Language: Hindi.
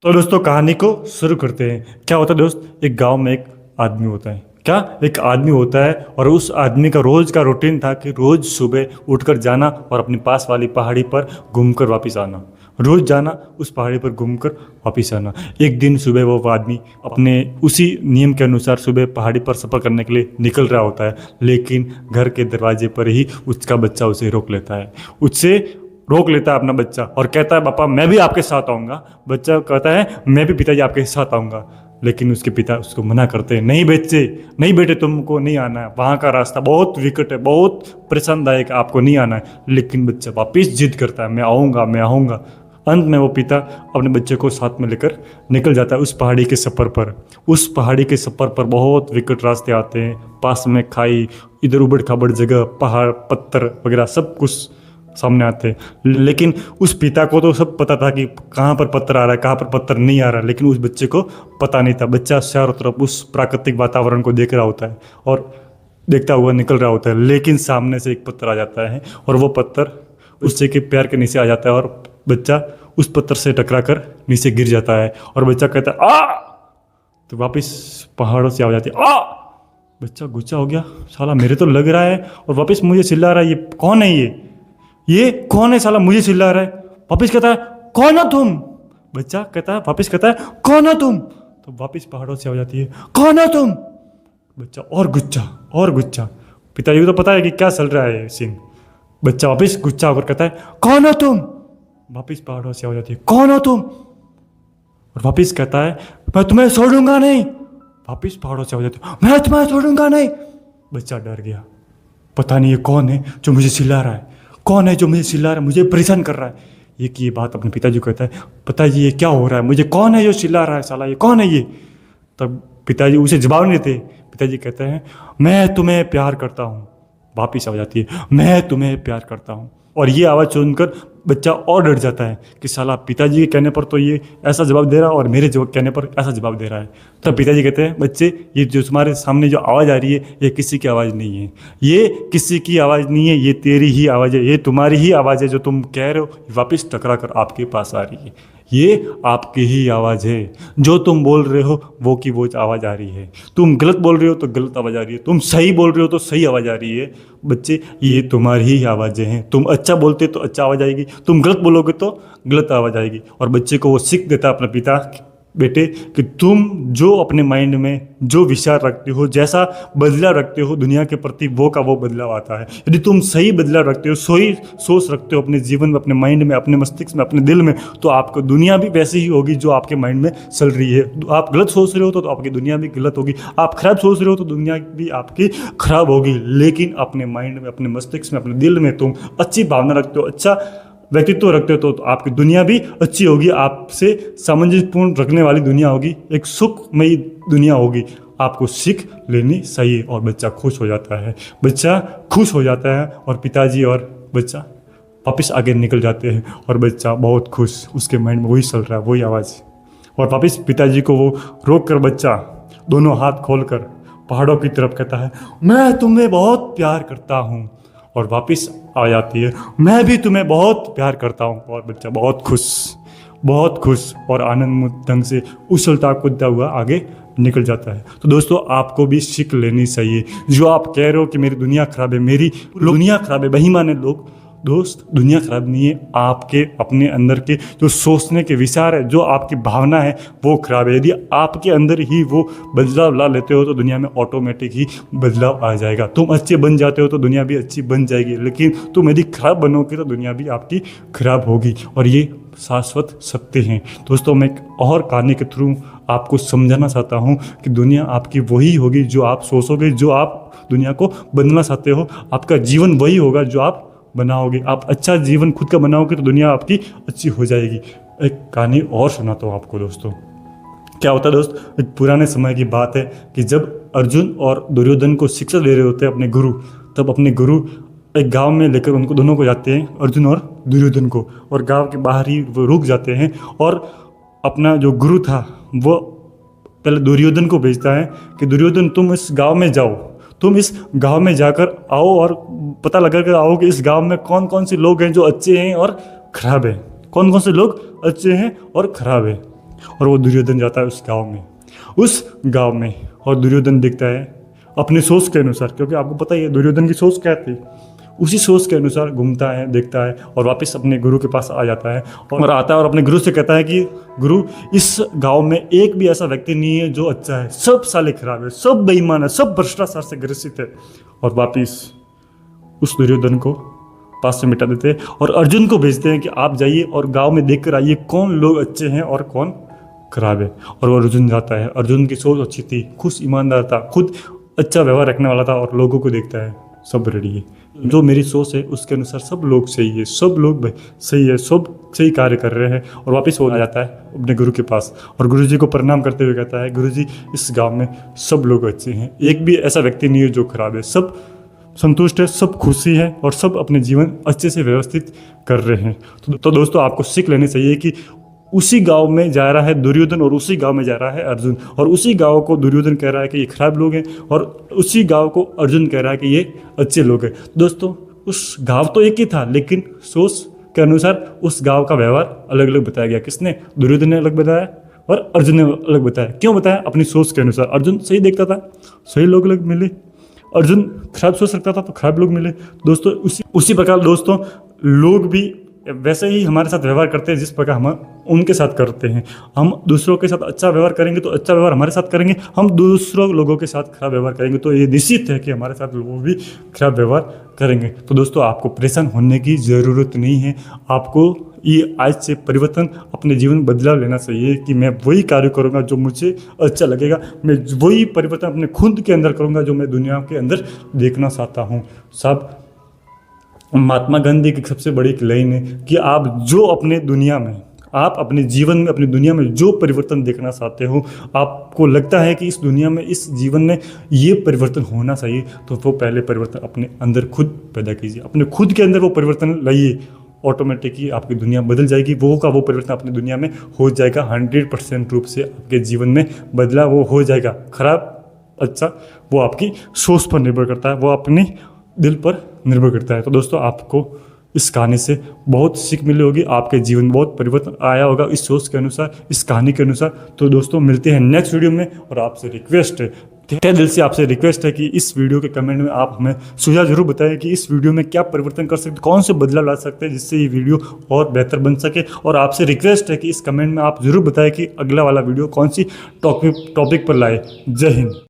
तो दोस्तों कहानी को शुरू करते हैं। क्या होता है दोस्त, एक गांव में एक आदमी होता है। क्या एक आदमी होता है और उस आदमी का रोज का रूटीन था कि रोज सुबह उठकर जाना और अपनी पास वाली पहाड़ी पर घूमकर वापस आना। रोज जाना, उस पहाड़ी पर घूमकर वापस आना। एक दिन सुबह वो आदमी अपने उसी नियम के अनुसार सुबह पहाड़ी पर सफ़र करने के लिए निकल रहा होता है, लेकिन घर के दरवाजे पर ही उसका बच्चा उसे रोक लेता है। उससे रोक लेता है अपना बच्चा और कहता है पापा मैं भी आपके साथ आऊँगा। बच्चा कहता है मैं भी पिताजी आपके साथ आऊँगा, लेकिन उसके पिता उसको मना करते हैं, नहीं बच्चे, नहीं बेटे, तुमको नहीं आना है, वहाँ का रास्ता बहुत विकट है, बहुत परेशानदायक है, आपको नहीं आना है। लेकिन बच्चा वापिस जिद करता है, मैं आऊँगा, मैं आऊँगा। अंत में वो पिता अपने बच्चे को साथ में लेकर निकल जाता है उस पहाड़ी के सफ़र पर। उस पहाड़ी के सफ़र पर बहुत विकट रास्ते आते हैं, पास में खाई, इधर उबड़ खाबड़ जगह, पहाड़, पत्थर वगैरह सब कुछ सामने आते हैं। लेकिन उस पिता को तो सब पता था कि कहाँ पर पत्थर आ रहा है, कहाँ पर पत्थर नहीं आ रहा है, लेकिन उस बच्चे को पता नहीं था। बच्चा चारों तरफ उस प्राकृतिक वातावरण को देख रहा होता है और देखता हुआ निकल रहा होता है। लेकिन सामने से एक पत्थर आ जाता है और वो पत्थर उससे के पैर के नीचे आ जाता है और बच्चा उस पत्थर से टकरा कर नीचे गिर जाता है और बच्चा कहता है आ, तो वापस पहाड़ों से आ जाती है आ। बच्चा गुस्सा हो गया, साला मेरे तो लग रहा है और वापस मुझे चिल्ला रहा है, ये कौन है, ये कौन है साला, मुझे चिल्ला रहा है। वापिस कहता है कौन हो तुम। बच्चा कहता है, वापिस कहता है कौन हो तुम। तो वापिस पहाड़ों से हो जाती है कौन हो तुम। बच्चा और गुस्सा और गुस्सा। पिताजी को तो पता है कि क्या चल रहा है सीन। बच्चा वापिस गुस्सा होकर कहता है कौन हो तुम। वापिस पहाड़ों से हो जाती है कौन हो तुम। और वापिस कहता है मैं तुम्हें छोड़ूंगा नहीं। वापिस पहाड़ों से हो जाती है मैं तुम्हें छोड़ूंगा नहीं। बच्चा डर गया, पता नहीं ये कौन है जो मुझे चिल्ला रहा है, कौन है जो मुझे चिल्ला रहा है, मुझे परेशान कर रहा है। ये बात अपने पिताजी को कहता है, पिताजी ये क्या हो रहा है, मुझे कौन है जो चिल्ला रहा है, साला ये कौन है ये। तब पिताजी उसे जवाब नहीं देते। पिताजी कहते हैं मैं तुम्हें प्यार करता हूँ। वापिस आ जाती है मैं तुम्हें प्यार करता हूँ। और ये आवाज़ सुनकर बच्चा और डर जाता है कि साला पिताजी के कहने पर तो ये ऐसा जवाब दे रहा है और मेरे जवाब कहने पर ऐसा जवाब दे रहा है। तब पिताजी कहते हैं बच्चे, ये जो तुम्हारे सामने जो आवाज़ आ रही है ये किसी की आवाज़ नहीं है, ये किसी की आवाज़ नहीं है, ये तेरी ही आवाज़ है, ये तुम्हारी ही आवाज़ है। जो तुम कह रहे हो वापस टकरा कर आपके पास आ रही है, ये आपकी ही आवाज़ है। जो तुम बोल रहे हो वो की वो आवाज़ आ रही है, तुम गलत बोल रहे हो तो गलत आवाज़ आ रही है, तुम सही बोल रहे हो तो सही आवाज़ आ रही है। बच्चे ये तुम्हारी ही आवाज़ें हैं, तुम अच्छा बोलते तो अच्छा आवाज़ आएगी, तुम गलत बोलोगे तो गलत आवाज़ आएगी। और बच्चे को वो सीख देता है अपना पिता, बेटे कि तुम जो अपने माइंड में जो विचार रखते हो, जैसा बदलाव रखते हो दुनिया के प्रति, वो का वो बदलाव आता है। यदि तुम सही बदलाव रखते हो, सही सोच रखते हो अपने जीवन में, अपने माइंड में, अपने मस्तिष्क में, अपने दिल में, तो आपको दुनिया भी वैसी ही होगी जो आपके माइंड में चल रही है। आप गलत सोच रहे हो तो आपकी दुनिया भी गलत होगी, आप खराब सोच रहे हो तो दुनिया भी आपकी खराब होगी। लेकिन अपने माइंड में, अपने मस्तिष्क में, अपने दिल में तुम अच्छी भावना रखते हो, अच्छा व्यक्तित्व रखते हो तो आपकी दुनिया भी अच्छी होगी, आपसे सामंजस्यपूर्ण रखने वाली दुनिया होगी, एक सुखमयी दुनिया होगी। आपको सीख लेनी चाहिए। और बच्चा खुश हो जाता है, बच्चा खुश हो जाता है और पिताजी और बच्चा वापस आगे निकल जाते हैं और बच्चा बहुत खुश, उसके माइंड में वही चल रहा है, वही आवाज़। और वापस पिताजी को वो रोक कर बच्चा दोनों हाथ खोलकर पहाड़ों की तरफ कहता है मैं तुम्हें बहुत प्यार करता हूँ। और वापस आ जाती है मैं भी तुम्हें बहुत प्यार करता हूँ। और बच्चा बहुत खुश और आनंद ढंग से उछलता कूदता हुआ आगे निकल जाता है। तो दोस्तों आपको भी सीख लेनी चाहिए। जो आप कह रहे हो कि मेरी दुनिया खराब है, मेरी दुनिया खराब है, बेईमान है लोग, दोस्त दुनिया खराब नहीं है, आपके अपने अंदर के जो सोचने के विचार है, जो आपकी भावना है वो खराब है। यदि आपके अंदर ही वो बदलाव ला लेते हो तो दुनिया में ऑटोमेटिक ही बदलाव आ जाएगा। तुम अच्छे बन जाते हो तो दुनिया भी अच्छी बन जाएगी, लेकिन तुम यदि खराब बनोगे तो दुनिया भी आपकी खराब होगी। और ये शाश्वत सत्य हैं। दोस्तों मैं एक और कहानी के थ्रू आपको समझाना चाहता हूँ कि दुनिया आपकी वही होगी जो आप सोचोगे, जो आप दुनिया को बदलना चाहते हो, आपका जीवन वही होगा जो आप बनाओगे। आप अच्छा जीवन खुद का बनाओगे तो दुनिया आपकी अच्छी हो जाएगी। एक कहानी और सुनाता हूँ आपको दोस्तों। क्या होता है दोस्त, एक पुराने समय की बात है कि जब अर्जुन और दुर्योधन को शिक्षा दे रहे होते हैं अपने गुरु, तब अपने गुरु एक गांव में लेकर उनको दोनों को जाते हैं, अर्जुन और दुर्योधन को, और गांव के बाहर ही वो रुक जाते हैं। और अपना जो गुरु था वो पहले दुर्योधन को भेजता है कि दुर्योधन तुम इस गाँव में जाओ, तुम इस गांव में जाकर आओ और पता लगा कर आओ कि इस गांव में कौन कौन से लोग हैं जो अच्छे हैं और खराब हैं, कौन कौन से लोग अच्छे हैं और खराब हैं। और वो दुर्योधन जाता है उस गांव में और दुर्योधन देखता है अपनी सोच के अनुसार, क्योंकि आपको पता ही है दुर्योधन की सोच क्या थी, उसी सोच के अनुसार घूमता है, देखता है और वापस अपने गुरु के पास आ जाता है और आता है और अपने गुरु से कहता है कि गुरु, इस गांव में एक भी ऐसा व्यक्ति नहीं है जो अच्छा है, सब साले खराब है, सब बेईमान है, सब भ्रष्टाचार से ग्रसित है। और वापिस उस दुर्योधन को पास से मिटा देते हैं और अर्जुन को भेजते हैं कि आप जाइए और गांव में देख कर आइए कौन लोग अच्छे हैं और कौन खराब है। और वो अर्जुन जाता है। अर्जुन की सोच अच्छी थी, खुश ईमानदार था, खुद अच्छा व्यवहार रखने वाला था और लोगों को देखता है सब रेडी है, जो मेरी सोच है उसके अनुसार सब लोग सही है, सब लोग सही है, सब सही कार्य कर रहे हैं। और वापस वो आ जाता है अपने गुरु के पास और गुरु जी को प्रणाम करते हुए कहता है, गुरु जी इस गांव में सब लोग अच्छे हैं, एक भी ऐसा व्यक्ति नहीं है जो खराब है, सब संतुष्ट है, सब खुशी है और सब अपने जीवन अच्छे से व्यवस्थित कर रहे हैं। तो दोस्तों आपको सीख लेनी चाहिए कि उसी गांव में जा रहा है दुर्योधन और उसी गांव में जा रहा है अर्जुन, और उसी गांव को दुर्योधन कह रहा है कि ये खराब लोग हैं और उसी गांव को अर्जुन कह रहा है कि ये अच्छे लोग हैं। दोस्तों उस गांव तो एक ही था, लेकिन सोच के अनुसार उस गांव का व्यवहार अलग अलग बताया गया। किसने? दुर्योधन ने अलग बताया और अर्जुन ने अलग बताया। क्यों बताया? अपनी सोच के अनुसार। अर्जुन सही देखता था, सही लोग अलग मिले, अर्जुन खराब सोच सकता था तो खराब लोग मिले। दोस्तों उसी प्रकार दोस्तों लोग भी वैसे ही हमारे साथ व्यवहार करते हैं जिस प्रकार हम उनके साथ करते हैं। हम दूसरों के साथ अच्छा व्यवहार करेंगे तो अच्छा व्यवहार हमारे साथ करेंगे, हम दूसरों लोगों के साथ खराब व्यवहार करेंगे तो ये निश्चित है कि हमारे साथ लोग भी खराब व्यवहार करेंगे। तो दोस्तों आपको परेशान होने की ज़रूरत नहीं है। आपको ये आज से परिवर्तन अपने जीवन में बदलाव लेना चाहिए कि मैं वही कार्य करूँगा जो मुझे अच्छा लगेगा, मैं वही परिवर्तन अपने खुद के अंदर करूँगा जो मैं दुनिया के अंदर देखना चाहता हूँ। सब महात्मा गांधी की सबसे बड़ी एक लाइन है कि आप जो अपने दुनिया में, आप अपने जीवन में, अपनी दुनिया में जो परिवर्तन देखना चाहते हो, आपको लगता है कि इस दुनिया में, इस जीवन में ये परिवर्तन होना चाहिए, तो वो पहले परिवर्तन अपने अंदर खुद पैदा कीजिए, अपने खुद के अंदर वो परिवर्तन लाइए। ऑटोमेटिकली आपकी दुनिया बदल जाएगी, वो का वो परिवर्तन अपनी दुनिया में हो जाएगा। 100% रूप से आपके जीवन में बदलाव वो हो जाएगा। खराब अच्छा वो आपकी सोच पर निर्भर करता है, वो अपने दिल पर निर्भर करता है। तो दोस्तों आपको इस कहानी से बहुत सीख मिली होगी, आपके जीवन में बहुत परिवर्तन आया होगा इस सोच के अनुसार, इस कहानी के अनुसार। तो दोस्तों मिलते हैं नेक्स्ट वीडियो में और आपसे रिक्वेस्ट है, तहे दिल से आपसे रिक्वेस्ट है कि इस वीडियो के कमेंट में आप हमें सुझाव जरूर बताएं कि इस वीडियो में क्या परिवर्तन कर सकते, कौन से बदलाव ला सकते हैं जिससे ये वीडियो और बेहतर बन सके। और आपसे रिक्वेस्ट है कि इस कमेंट में आप जरूर बताएं कि अगला वाला वीडियो कौन सी टॉपिक पर लाए। जय हिंद।